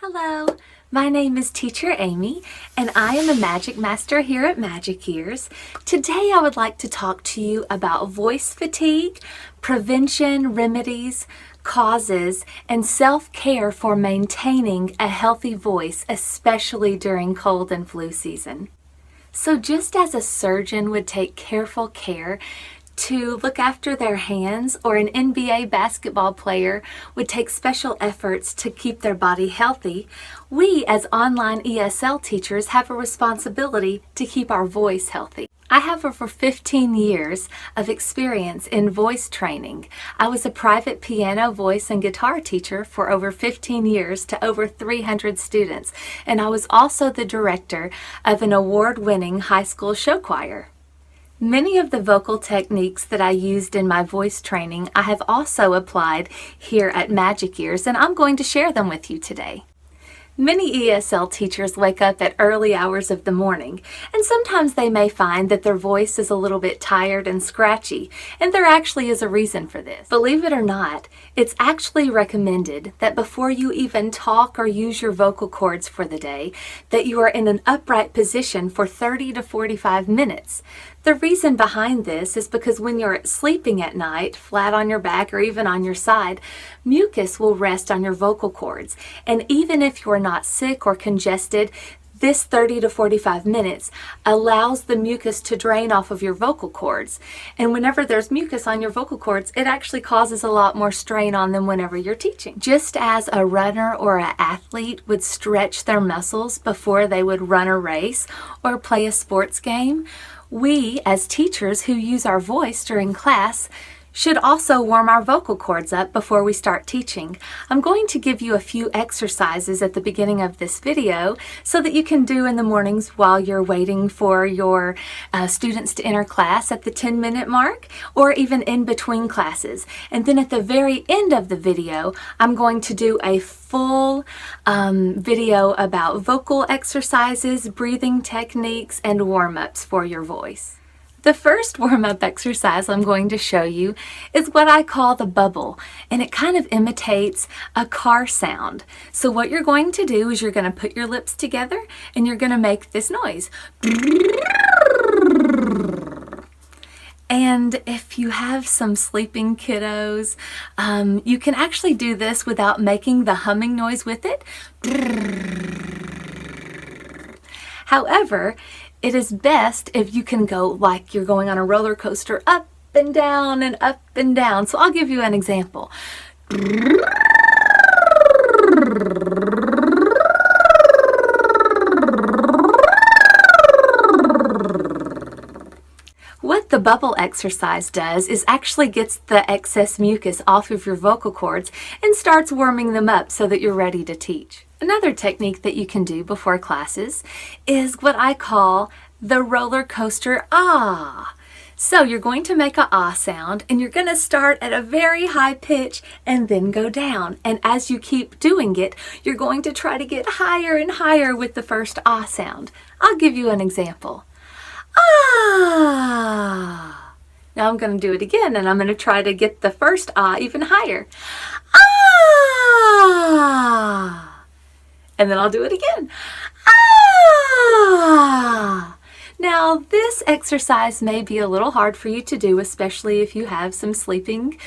Hello, my name is Teacher Amy, and I am a Magic Master here at Magic Ears. Today I would like to talk to you about voice fatigue, prevention, remedies, causes, and self-care for maintaining a healthy voice, especially during cold and flu season. So just as a surgeon would take careful care to look after their hands, or an NBA basketball player would take special efforts to keep their body healthy, we as online ESL teachers have a responsibility to keep our voice healthy. I have over 15 years of experience in voice training. I was a private piano, voice, and guitar teacher for over 15 years to over 300 students, and I was also the director of an award-winning high school show choir. Many of the vocal techniques that I used in my voice training I have also applied here at Magic Ears, and I'm going to share them with you today. Many ESL teachers wake up at early hours of the morning, and sometimes they may find that their voice is a little bit tired and scratchy, and there actually is a reason for this. Believe it or not, it's actually recommended that before you even talk or use your vocal cords for the day, that you are in an upright position for 30 to 45 minutes. The reason behind this is because when you're sleeping at night, flat on your back or even on your side, mucus will rest on your vocal cords. And even if you're not sick or congested, this 30 to 45 minutes allows the mucus to drain off of your vocal cords. And whenever there's mucus on your vocal cords, it actually causes a lot more strain on them whenever you're teaching. Just as a runner or an athlete would stretch their muscles before they would run a race or play a sports game, we, as teachers who use our voice during class, should also warm our vocal cords up before we start teaching. I'm going to give you a few exercises at the beginning of this video so that you can do in the mornings while you're waiting for your students to enter class at the 10-minute mark, or even in between classes. And then at the very end of the video, I'm going to do a full video about vocal exercises, breathing techniques, and warm-ups for your voice. The first warm-up exercise I'm going to show you is what I call the bubble, and it kind of imitates a car sound. So what you're going to do is you're going to put your lips together and you're going to make this noise. And if you have some sleeping kiddos, you can actually do this without making the humming noise with it. However, it is best if you can go like you're going on a roller coaster, up and down and up and down. So I'll give you an example. What the bubble exercise does is actually gets the excess mucus off of your vocal cords and starts warming them up so that you're ready to teach. Another technique that you can do before classes is what I call the roller coaster ah. So you're going to make a ah sound, and you're going to start at a very high pitch and then go down. And as you keep doing it, you're going to try to get higher and higher with the first ah sound. I'll give you an example. Ah. Now I'm going to do it again, and I'm going to try to get the first ah even higher. Ah. And then I'll do it again. Ah! Now, this exercise may be a little hard for you to do, especially if you have some sleeping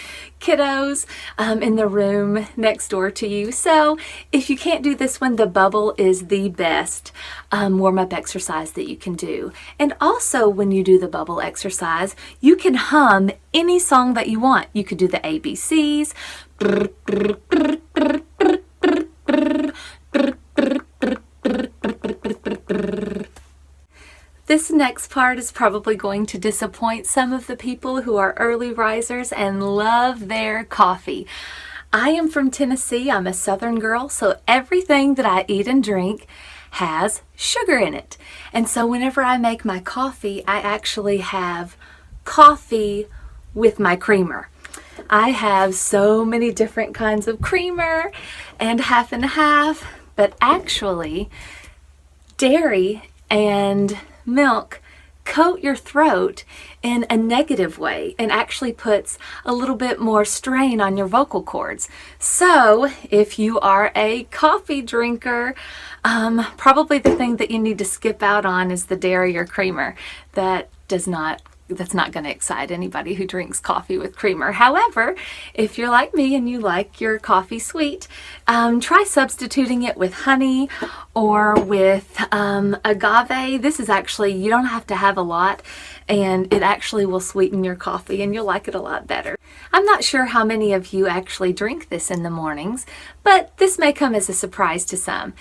kiddos in the room next door to you. So if you can't do this one, the bubble is the best warm-up exercise that you can do. And also, when you do the bubble exercise, you can hum any song that you want. You could do the ABCs. This next part is probably going to disappoint some of the people who are early risers and love their coffee. I am from Tennessee. I'm a Southern girl, so everything that I eat and drink has sugar in it. And so whenever I make my coffee, I actually have coffee with my creamer. I have so many different kinds of creamer and half and half, but actually dairy and milk coat your throat in a negative way and actually puts a little bit more strain on your vocal cords. So if you are a coffee drinker, probably the thing that you need to skip out on is the dairy or creamer. That's not going to excite anybody who drinks coffee with creamer. However, if you're like me and you like your coffee sweet, try substituting it with honey or with agave. This is actually, you don't have to have a lot, and it actually will sweeten your coffee and you'll like it a lot better. I'm not sure how many of you actually drink this in the mornings, but this may come as a surprise to some.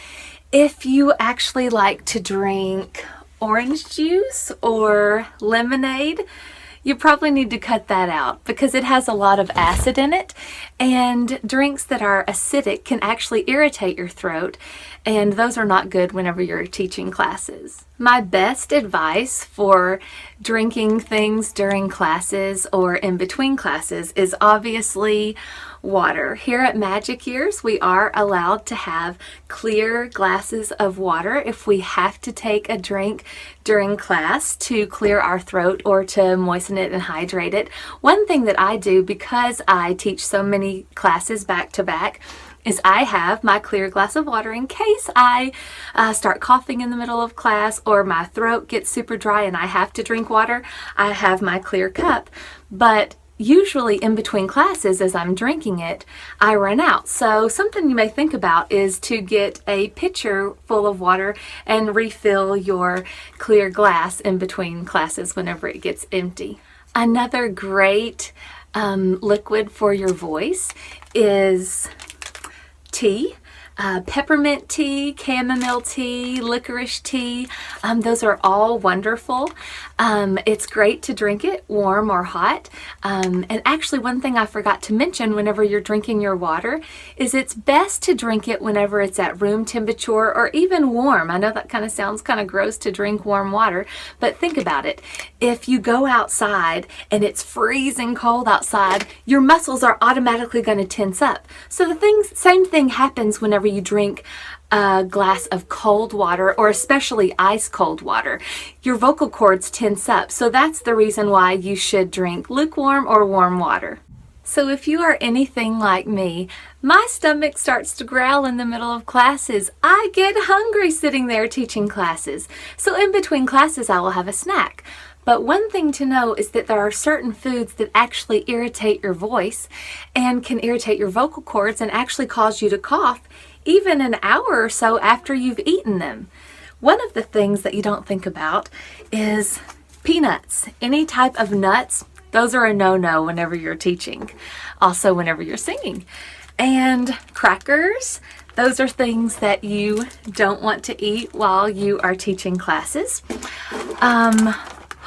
If you actually like to drink orange juice or lemonade, you probably need to cut that out because it has a lot of acid in it, and drinks that are acidic can actually irritate your throat, and those are not good whenever you're teaching classes. My best advice for drinking things during classes or in between classes is obviously water. Here at Magic Ears, we are allowed to have clear glasses of water if we have to take a drink during class to clear our throat or to moisten it and hydrate it. One thing that I do, because I teach so many classes back to back, is I have my clear glass of water in case I start coughing in the middle of class or my throat gets super dry and I have to drink water. I have my clear cup, but usually in between classes as I'm drinking it, I run out. So something you may think about is to get a pitcher full of water and refill your clear glass in between classes whenever it gets empty. Another great liquid for your voice is tea. Peppermint tea, chamomile tea, licorice tea, those are all wonderful. It's great to drink it warm or hot. And actually, one thing I forgot to mention whenever you're drinking your water is it's best to drink it whenever it's at room temperature or even warm. I know that kind of sounds kind of gross to drink warm water, but think about it. If you go outside and it's freezing cold outside, your muscles are automatically going to tense up. So same thing happens whenever you drink a glass of cold water, or especially ice cold water. Your vocal cords tense up. So that's the reason why you should drink lukewarm or warm water. So if you are anything like me, my stomach starts to growl in the middle of classes. I get hungry sitting there teaching classes. So in between classes, I will have a snack. But one thing to know is that there are certain foods that actually irritate your voice and can irritate your vocal cords and actually cause you to cough even an hour or so after you've eaten them. One of the things that you don't think about is peanuts. Any type of nuts, those are a no-no whenever you're teaching. Also whenever you're singing. And crackers, those are things that you don't want to eat while you are teaching classes.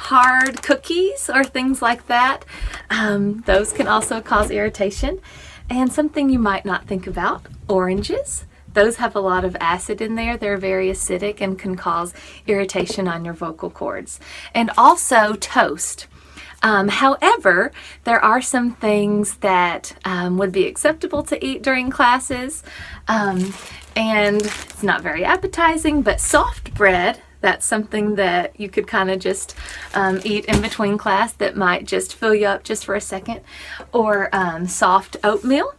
Hard cookies or things like that, those can also cause irritation. And something you might not think about, oranges. Those have a lot of acid in there. They're very acidic and can cause irritation on your vocal cords. And also toast. However, there are some things that would be acceptable to eat during classes, and it's not very appetizing, but soft bread, that's something that you could kind of just eat in between class that might just fill you up just for a second. Or soft oatmeal.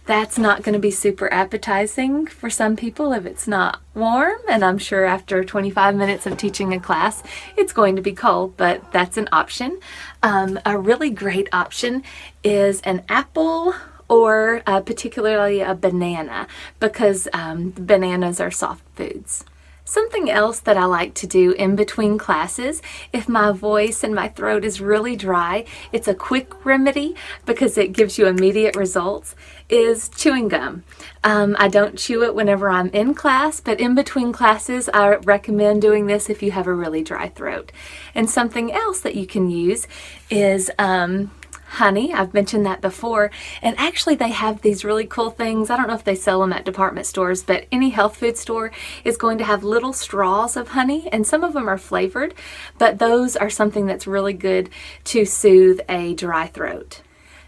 That's not going to be super appetizing for some people if it's not warm, and I'm sure after 25 minutes of teaching a class it's going to be cold, but that's an option. A really great option is an apple or particularly a banana, because bananas are soft foods. Something else that I like to do in between classes, if my voice and my throat is really dry, it's a quick remedy because it gives you immediate results, is chewing gum. I don't chew it whenever I'm in class, but in between classes I recommend doing this if you have a really dry throat. And something else that you can use is honey. I've mentioned that before, and actually they have these really cool things. I don't know if they sell them at department stores, but any health food store is going to have little straws of honey, and some of them are flavored, but those are something that's really good to soothe a dry throat.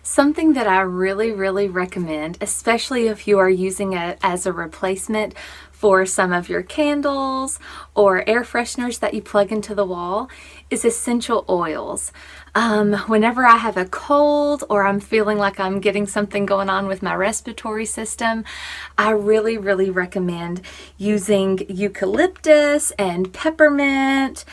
Something that I really recommend, especially if you are using it as a replacement for some of your candles or air fresheners that you plug into the wall is essential oils. Whenever I have a cold or I'm feeling like I'm getting something going on with my respiratory system, I really, really recommend using eucalyptus and peppermint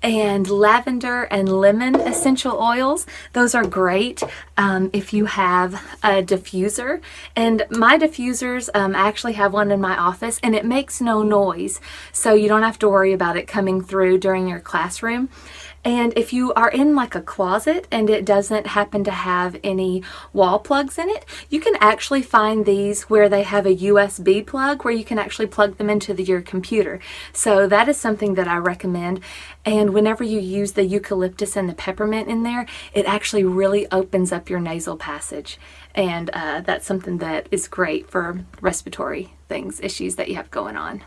and lavender and lemon essential oils. Those are great if you have a diffuser. And my diffusers, I actually have one in my office, and it makes no noise, so you don't have to worry about it coming through during your classroom. And if you are in like a closet and it doesn't happen to have any wall plugs in it, you can actually find these where they have a USB plug where you can actually plug them into your computer. So that is something that I recommend. And whenever you use the eucalyptus and the peppermint in there, it actually really opens up your nasal passage. And that's something that is great for respiratory issues that you have going on.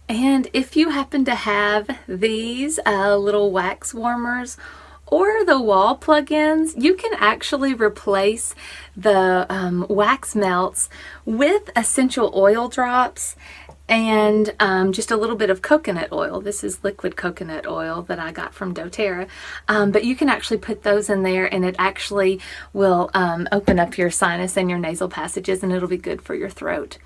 And if you happen to have these little wax warmers or the wall plug-ins, you can actually replace the wax melts with essential oil drops and just a little bit of coconut oil. This is liquid coconut oil that I got from Dietary. But you can actually put those in there, and it actually will open up your sinus and your nasal passages, and it'll be good for your throat.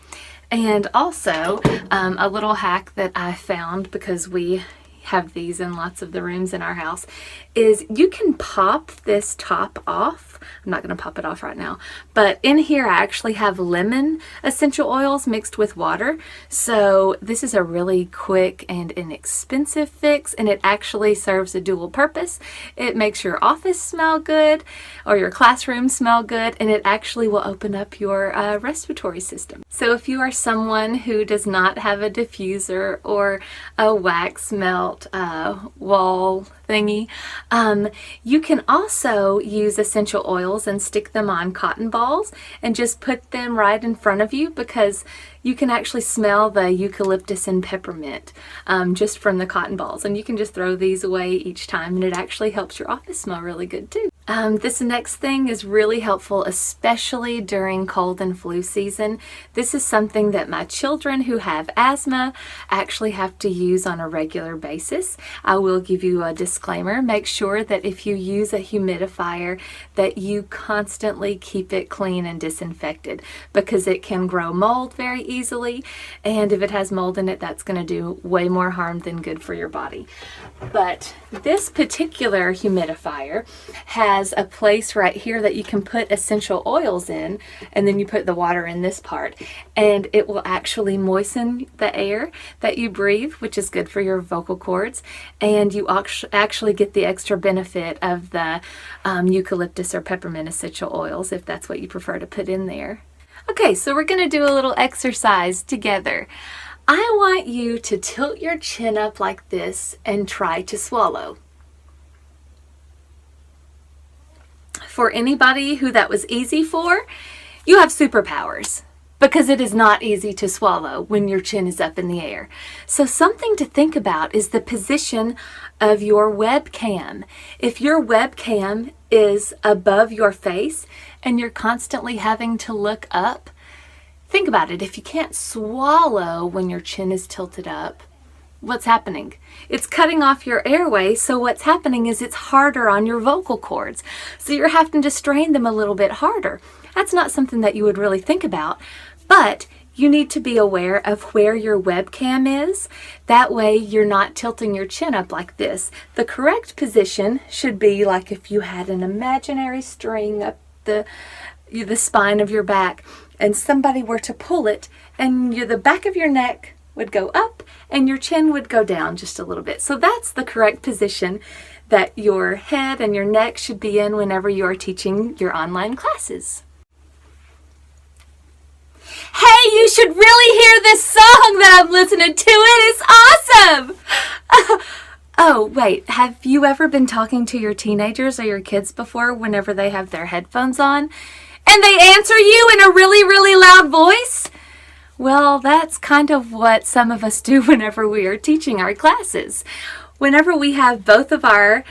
And also, a little hack that I found, because we have these in lots of the rooms in our house, is you can pop this top off. I'm not going to pop it off right now, but in here I actually have lemon essential oils mixed with water. So this is a really quick and inexpensive fix, and it actually serves a dual purpose. It makes your office smell good or your classroom smell good, and it actually will open up your respiratory system. So if you are someone who does not have a diffuser or a wax melt wall thingy, you can also use essential oils and stick them on cotton balls and just put them right in front of you, because you can actually smell the eucalyptus and peppermint just from the cotton balls, and you can just throw these away each time, and it actually helps your office smell really good too. This next thing is really helpful, especially during cold and flu season. This is something that my children who have asthma actually have to use on a regular basis. I will give you a disclaimer. Make sure that if you use a humidifier that you constantly keep it clean and disinfected, because it can grow mold very easily, and if it has mold in it, that's going to do way more harm than good for your body. But this particular humidifier has a place right here that you can put essential oils in, and then you put the water in this part, and it will actually moisten the air that you breathe, which is good for your vocal cords, and you actually get the extra benefit of the eucalyptus or peppermint essential oils, if that's what you prefer to put in there. Okay, so we're going to do a little exercise together. I want you to tilt your chin up like this and try to swallow. For anybody who that was easy for, you have superpowers, because it is not easy to swallow when your chin is up in the air. So something to think about is the position of your webcam. If your webcam is above your face and you're constantly having to look up, think about it. If you can't swallow when your chin is tilted up, what's happening? It's cutting off your airway, so what's happening is it's harder on your vocal cords. So you're having to strain them a little bit harder. That's not something that you would really think about, but you need to be aware of where your webcam is. That way you're not tilting your chin up like this. The correct position should be like if you had an imaginary string up the spine of your back, and somebody were to pull it, and the back of your neck would go up and your chin would go down just a little bit. So that's the correct position that your head and your neck should be in whenever you are teaching your online classes. Hey, you should really hear this song that I'm listening to. It is awesome! Oh, wait, have you ever been talking to your teenagers or your kids before whenever they have their headphones on and they answer you in a really, really loud voice? Well, that's kind of what some of us do whenever we are teaching our classes. Whenever we have both of our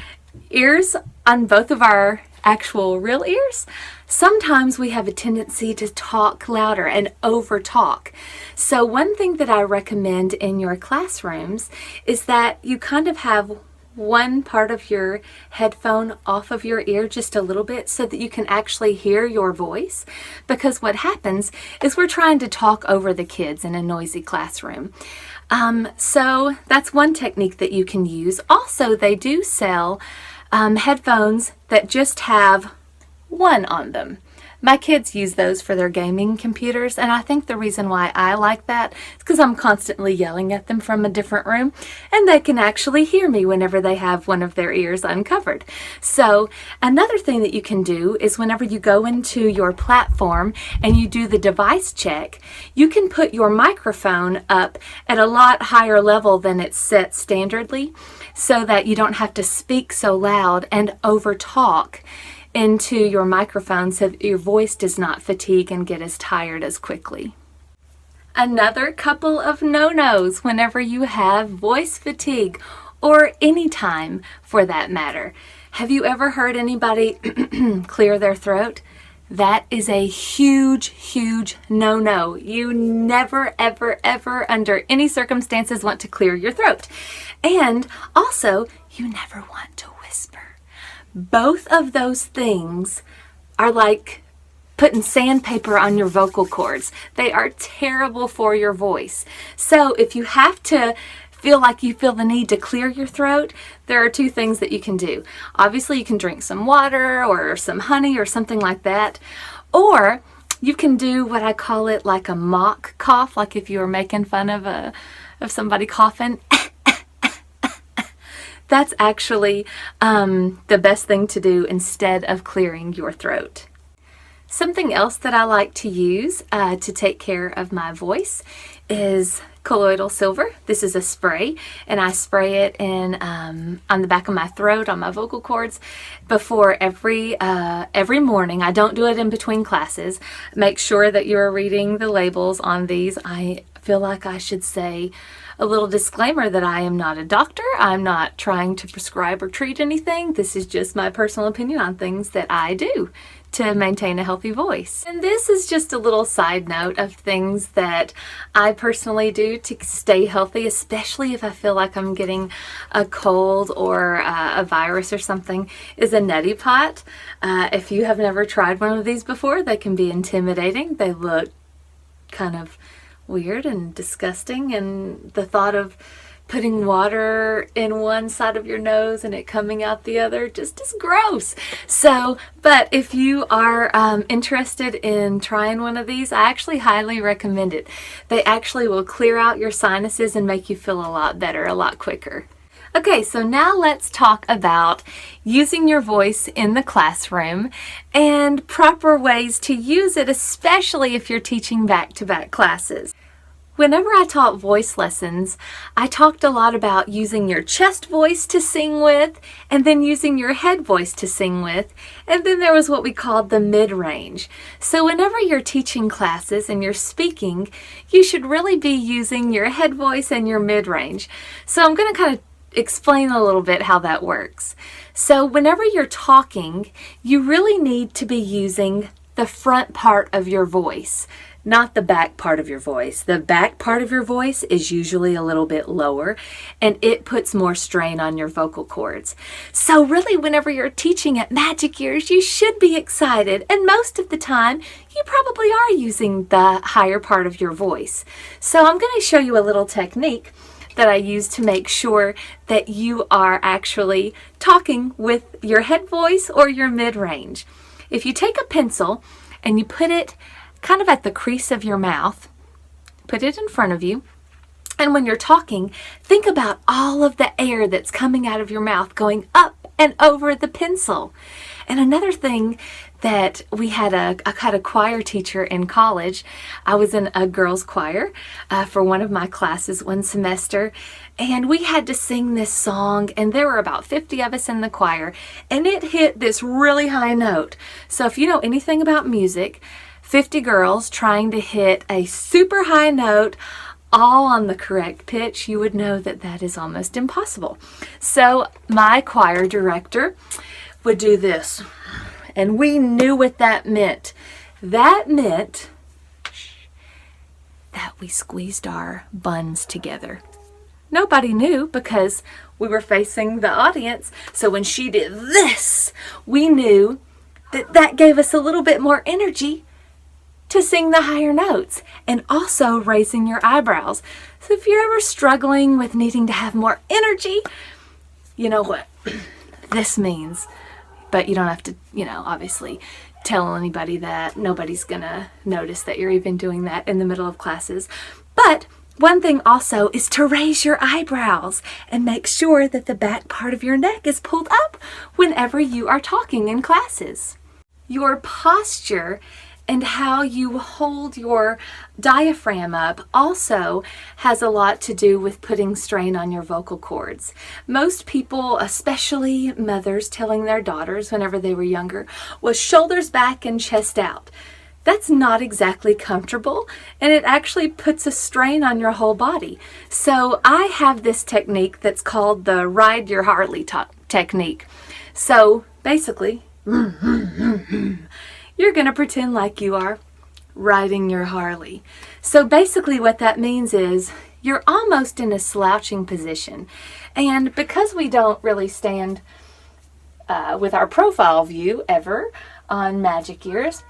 ears on both of our actual real ears, sometimes we have a tendency to talk louder and over talk. So one thing that I recommend in your classrooms is that you kind of have one part of your headphone off of your ear just a little bit so that you can actually hear your voice, because what happens is we're trying to talk over the kids in a noisy classroom. So that's one technique that you can use. Also, they do sell headphones that just have one on them. My kids use those for their gaming computers, and I think the reason why I like that is because I'm constantly yelling at them from a different room, and they can actually hear me whenever they have one of their ears uncovered. So another thing that you can do is whenever you go into your platform and you do the device check, you can put your microphone up at a lot higher level than it's set standardly, so that you don't have to speak so loud and over talk into your microphone so that your voice does not fatigue and get as tired as quickly. Another couple of no-nos whenever you have voice fatigue, or any time for that matter. Have you ever heard anybody clear their throat? That is a huge, huge no-no. You never, ever, ever, under any circumstances, want to clear your throat. And also, you never want to whisper. Both of those things are like putting sandpaper on your vocal cords. They are terrible for your voice. So if you have to feel like you feel the need to clear your throat, there are two things that you can do. Obviously, you can drink some water or some honey or something like that. Or you can do what I call it, like a mock cough, like if you were making fun of somebody coughing. That's actually the best thing to do instead of clearing your throat. Something else that I like to use to take care of my voice is colloidal silver. This is a spray, and I spray it in on the back of my throat, on my vocal cords, before every morning. I don't do it in between classes. Make sure that you're reading the labels on these. I feel like I should say a little disclaimer that I am not a doctor. I'm not trying to prescribe or treat anything. This is just my personal opinion on things that I do to maintain a healthy voice. And this is just a little side note of things that I personally do to stay healthy, especially if I feel like I'm getting a cold or a virus or something, is a neti pot. If you have never tried one of these before, they can be intimidating. They look kind of weird and disgusting, and the thought of putting water in one side of your nose and it coming out the other just is gross. So, but if you are interested in trying one of these, I actually highly recommend it. They actually will clear out your sinuses and make you feel a lot better, a lot quicker. Okay, so now let's talk about using your voice in the classroom and proper ways to use it, especially if you're teaching back-to-back classes. Whenever I taught voice lessons, I talked a lot about using your chest voice to sing with, and then using your head voice to sing with, and then there was what we called the mid-range. So whenever you're teaching classes and you're speaking, you should really be using your head voice and your mid-range. So I'm going to kind of explain a little bit how that works. So whenever you're talking, you really need to be using the front part of your voice, not the back part of your voice. The back part of your voice is usually a little bit lower, and it puts more strain on your vocal cords. So really, whenever you're teaching at Magic Ears, you should be excited, and most of the time, you probably are using the higher part of your voice. So I'm going to show you a little technique that I use to make sure that you are actually talking with your head voice or your mid-range. If you take a pencil and you put it kind of at the crease of your mouth, put it in front of you, and when you're talking, think about all of the air that's coming out of your mouth going up and over the pencil. And another thing that I had a choir teacher in college. I was in a girls' choir for one of my classes one semester, and we had to sing this song, and there were about 50 of us in the choir, and it hit this really high note. So if you know anything about music, 50 girls trying to hit a super high note all on the correct pitch, you would know that that is almost impossible. So my choir director would do this. And we knew what that meant. That meant that we squeezed our buns together. Nobody knew because we were facing the audience. So when she did this, we knew that that gave us a little bit more energy to sing the higher notes, and also raising your eyebrows. So if you're ever struggling with needing to have more energy, you know what this means. But you don't have to, obviously tell anybody that. Nobody's gonna notice that you're even doing that in the middle of classes. But one thing also is to raise your eyebrows and make sure that the back part of your neck is pulled up whenever you are talking in classes. Your posture and how you hold your diaphragm up also has a lot to do with putting strain on your vocal cords. Most people, especially mothers telling their daughters whenever they were younger, was shoulders back and chest out. That's not exactly comfortable, and it actually puts a strain on your whole body. So I have this technique that's called the Ride Your Harley technique. So basically, you're going to pretend like you are riding your Harley. So basically what that means is you're almost in a slouching position. And because we don't really stand with our profile view ever on Magic Ears,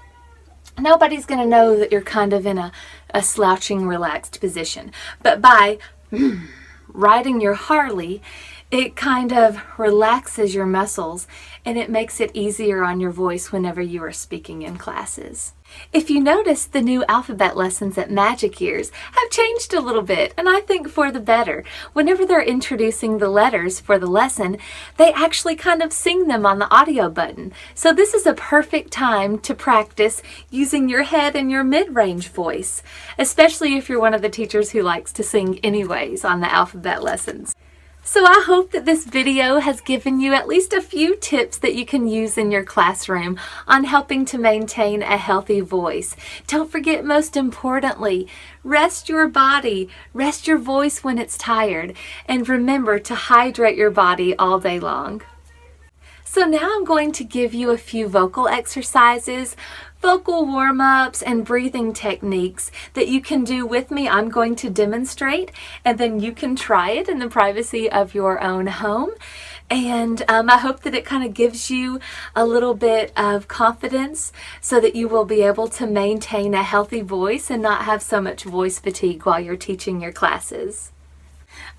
nobody's going to know that you're kind of in a slouching, relaxed position. But by riding your Harley, it kind of relaxes your muscles and it makes it easier on your voice whenever you are speaking in classes. If you notice, the new alphabet lessons at Magic Ears have changed a little bit, and I think for the better. Whenever they're introducing the letters for the lesson, they actually kind of sing them on the audio button. So this is a perfect time to practice using your head and your mid-range voice, especially if you're one of the teachers who likes to sing anyways on the alphabet lessons. So I hope that this video has given you at least a few tips that you can use in your classroom on helping to maintain a healthy voice. Don't forget, most importantly, rest your body, rest your voice when it's tired, and remember to hydrate your body all day long. So now I'm going to give you a few vocal exercises, vocal warm-ups, and breathing techniques that you can do with me. I'm going to demonstrate, and then you can try it in the privacy of your own home. And I hope that it kind of gives you a little bit of confidence so that you will be able to maintain a healthy voice and not have so much voice fatigue while you're teaching your classes.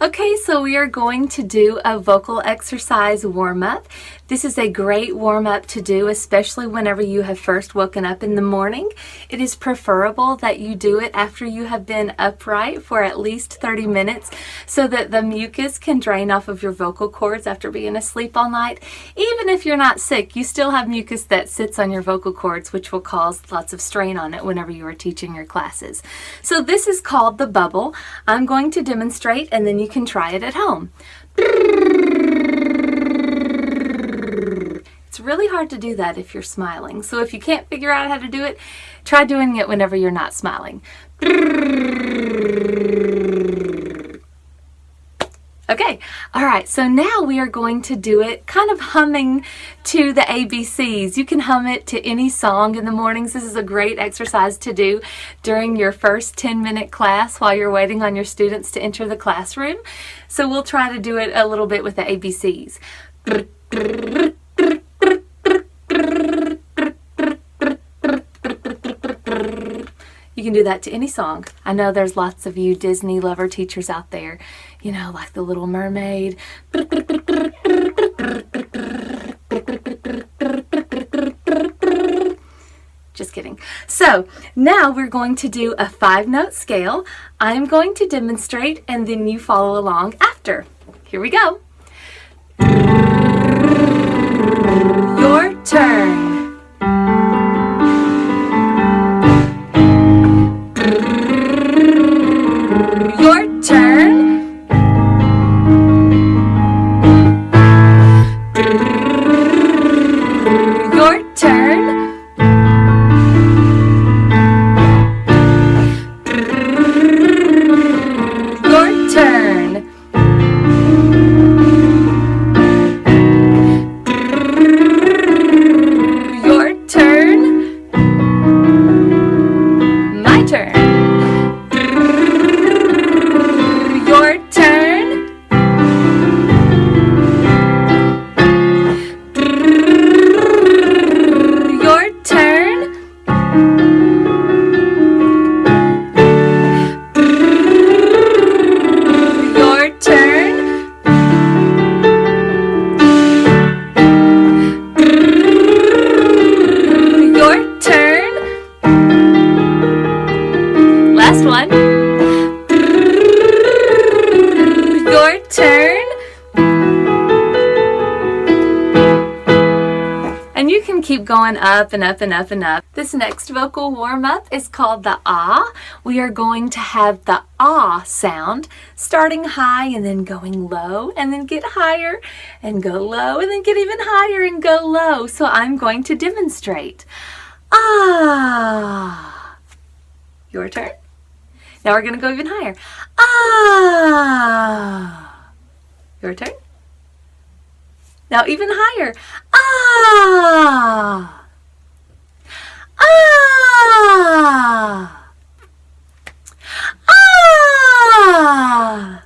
Okay, so we are going to do a vocal exercise warm-up. This is a great warm-up to do, especially whenever you have first woken up in the morning. It is preferable that you do it after you have been upright for at least 30 minutes so that the mucus can drain off of your vocal cords after being asleep all night. Even if you're not sick, you still have mucus that sits on your vocal cords, which will cause lots of strain on it whenever you are teaching your classes. So this is called the bubble. I'm going to demonstrate, and then you can try it at home. It's really hard to do that if you're smiling. So if you can't figure out how to do it, try doing it whenever you're not smiling. Okay, all right, so now we are going to do it kind of humming to the ABCs. You can hum it to any song in the mornings. This is a great exercise to do during your first 10-minute class while you're waiting on your students to enter the classroom. So we'll try to do it a little bit with the ABCs. You can do that to any song. I know there's lots of you Disney lover teachers out there, you know, like The Little Mermaid. Just kidding. So now we're going to do a 5-note scale. I'm going to demonstrate and then you follow along after. Here we go. Your turn. Your turn. Your turn. Your turn. Your And you can keep going up and up and up and up. This next vocal warm-up is called the ah. We are going to have the ah sound starting high and then going low and then get higher and go low and then get even higher and go low. So I'm going to demonstrate. Ah. Your turn. Now we're going to go even higher. Ah. Your turn. Now even higher. Ah. Ah. Ah.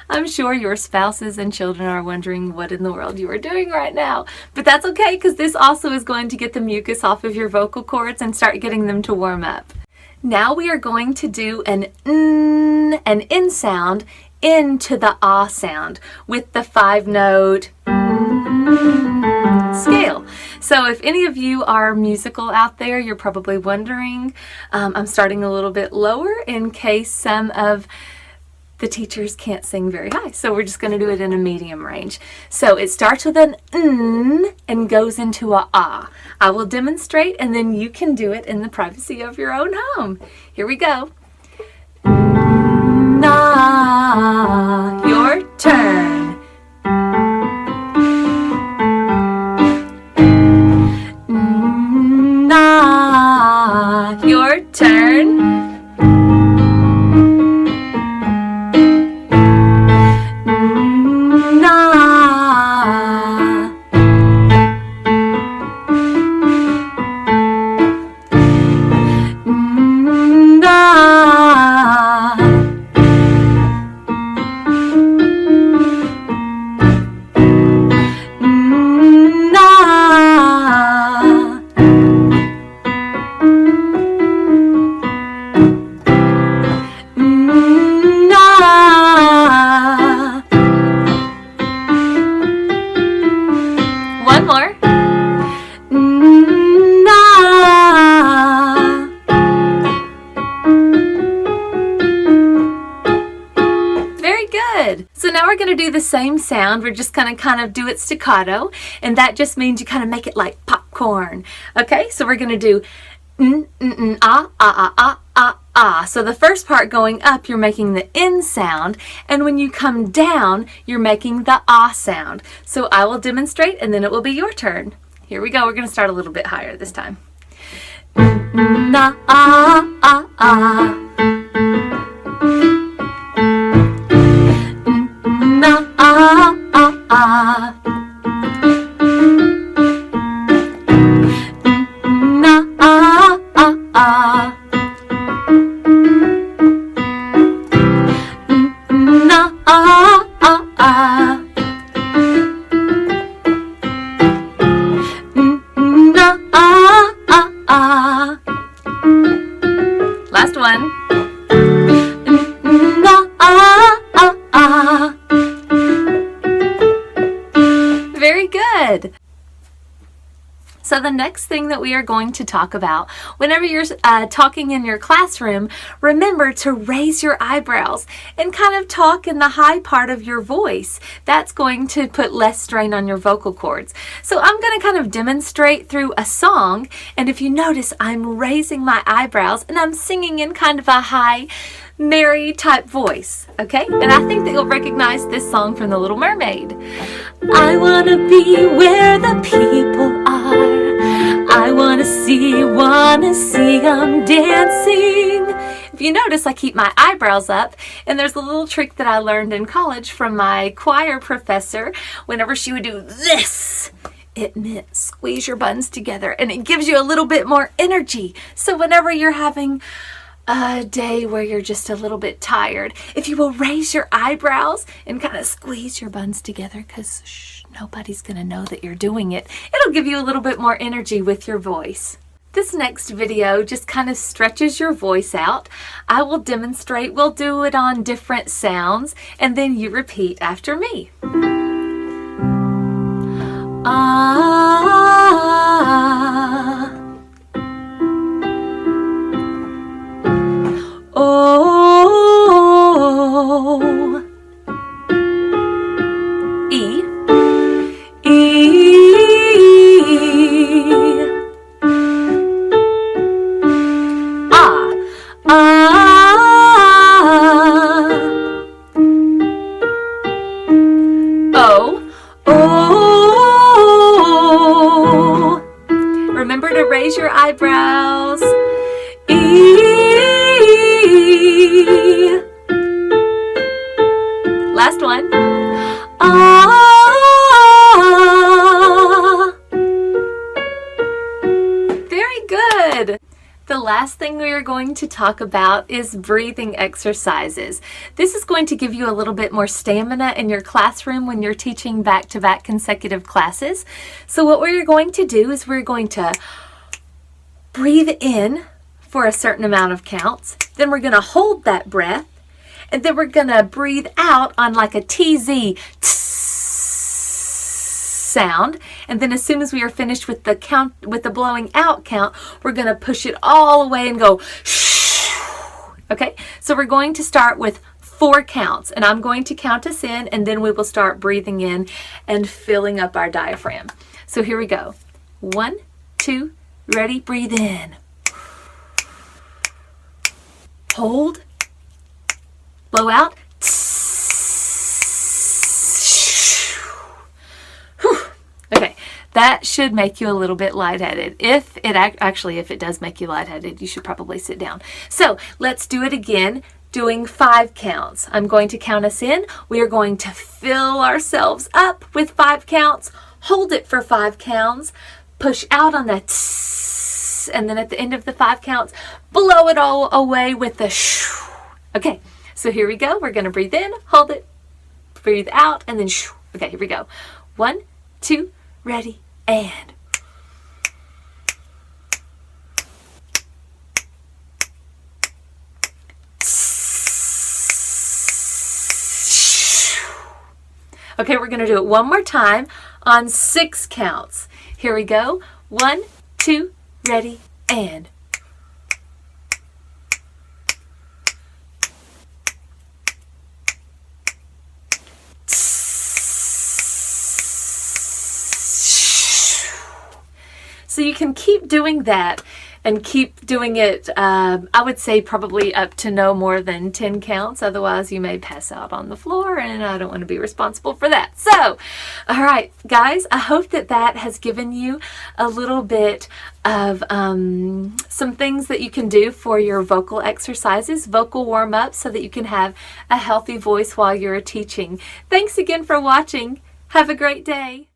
I'm sure your spouses and children are wondering what in the world you are doing right now. But that's okay, because this also is going to get the mucus off of your vocal cords and start getting them to warm up. Now we are going to do an in sound into the ah sound with the 5-note scale. So if any of you are musical out there, you're probably wondering, I'm starting a little bit lower in case some of the teachers can't sing very high. So we're just going to do it in a medium range. So it starts with an and goes into a ah. I will demonstrate and then you can do it in the privacy of your own home. Here we go. Na, your turn. Na, your turn. One more. Na. Very good. So now we're going to do the same sound. We're just going to kind of do it staccato, and that just means you kind of make it like popcorn. Okay, so we're going to do ah, ah, ah, ah, ah, ah. So the first part going up, you're making the in sound, and when you come down, you're making the ah sound. So I will demonstrate, and then it will be your turn. Here we go. We're going to start a little bit higher this time. Na, ah, ah, ah. Na, ah, ah, ah. Na, ah, ah, ah. Na, ah, ah, ah. Na, ah, ah, ah. Last one. Na, ah, ah, ah. Very good. So the next thing that we are going to talk about, whenever you're talking in your classroom, remember to raise your eyebrows and kind of talk in the high part of your voice. That's going to put less strain on your vocal cords. So I'm going to kind of demonstrate through a song, and if you notice, I'm raising my eyebrows and I'm singing in kind of a high, merry type voice, okay? And I think that you'll recognize this song from The Little Mermaid. I want to be where the people are. I want to see them dancing. If you notice, I keep my eyebrows up, and there's a little trick that I learned in college from my choir professor. Whenever she would do this, it meant squeeze your buns together, and it gives you a little bit more energy. So whenever you're having a day where you're just a little bit tired, if you will raise your eyebrows and kind of squeeze your buns together, because nobody's going to know that you're doing it, it'll give you a little bit more energy with your voice. This next video just kind of stretches your voice out. I will demonstrate. We'll do it on different sounds, and then you repeat after me. Ah. Oh, E, E, raise your eyebrows. E. Last one. Ah. Very good. The last thing we are going to talk about is breathing exercises. This is going to give you a little bit more stamina in your classroom when you're teaching back-to-back consecutive classes. So what we're going to do is we're going to breathe in for a certain amount of counts. Then we're going to hold that breath. And then we're going to breathe out on like a TZ sound, and then as soon as we are finished with the count, with the blowing out count, we're going to push it all away and go shh. Okay, so we're going to start with 4 counts, and I'm going to count us in, and then we will start breathing in and filling up our diaphragm. So here we go. 1, 2, ready, breathe in. Hold, blow out. Okay, that should make you a little bit lightheaded. If it does make you lightheaded, you should probably sit down. So let's do it again, doing 5 counts. I'm going to count us in. We are going to fill ourselves up with 5 counts, hold it for 5 counts, push out on that tss, and then at the end of the 5 counts, blow it all away with the shoo. Okay, so here we go. We're going to breathe in, hold it, breathe out, and then shoo. Okay, here we go. 1, 2, ready, and. Okay, we're going to do it one more time on 6 counts. Here we go. 1, 2, ready, and. So you can keep doing that and keep doing it, I would say probably up to no more than 10 counts. Otherwise, you may pass out on the floor, and I don't want to be responsible for that. So, all right, guys, I hope that that has given you a little bit of some things that you can do for your vocal exercises, vocal warm-ups, so that you can have a healthy voice while you're teaching. Thanks again for watching. Have a great day.